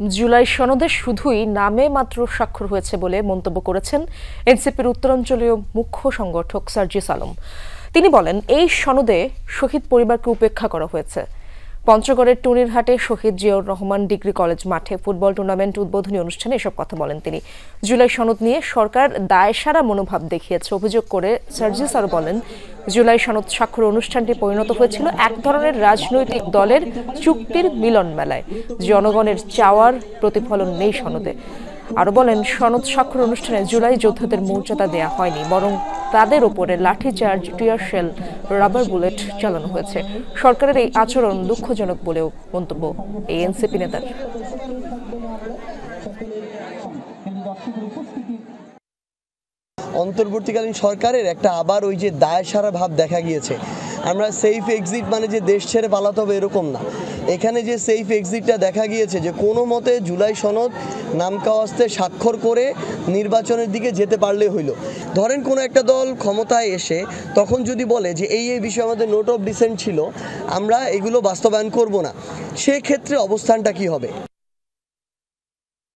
জুলাই সনদে শুধুই নামে মাত্র স্বাক্ষর হয়েছে বলে মন্তব্য করেছেন এনসিপির উত্তরাঞ্চলীয় মুখ্য সংগঠক সার্জিস আলম। তিনি বলেন, এই সনদে শহীদ পরিবারকে উপেক্ষা করা হয়েছে। পঞ্চগড়ের টুনিরহাটে শহীদ জিয়াউর রহমান ডিগ্রি কলেজ মাঠে ফুটবল টুর্নামেন্ট উদ্বোধনী অনুষ্ঠানে এসব কথা বলেন তিনি। জুলাই সনদ নিয়ে সরকার দায়সারা মনোভাব দেখিয়েছে অভিযোগ করে সার্জিস আরও বলেন, জুলাই সনদ স্বাক্ষর অনুষ্ঠানটি পরিণত হয়েছিল এক ধরনের রাজনৈতিক দলের চুক্তির মিলন মেলায়। জনগণের চাওয়ার প্রতিফলন নেই সনদে। আরও বলেন, সনদ স্বাক্ষর অনুষ্ঠানে জুলাই যোদ্ধাদের মর্যাদা দেয়া হয়নি, বরং তাদের ওপরে লাঠিচার্জ, টিয়ার শেল, রাবার বুলেট চালানো হয়েছে। সরকারের এই আচরণ দুঃখজনক বলেও মন্তব্য এই এনসিপি নেতার। অন্তর্বর্তীকালীন সরকারের একটা আবার ওই যে দায়সারা ভাব দেখা গিয়েছে। আমরা সেফ এক্সিট মানে যে দেশ ছেড়ে পালাতে হবে এরকম না। এখানে যে সেফ এক্সিটটা দেখা গিয়েছে যে কোনো মতে জুলাই সনদ নামকাওয়াস্তে স্বাক্ষর করে নির্বাচনের দিকে যেতে পারলে হইল। ধরেন কোনো একটা দল ক্ষমতায় এসে তখন যদি বলে যে এই বিষয়ে আমাদের নোট অফ ডিসেন্ট ছিল, আমরা এগুলো বাস্তবায়ন করব না, সেক্ষেত্রে অবস্থানটা কি হবে?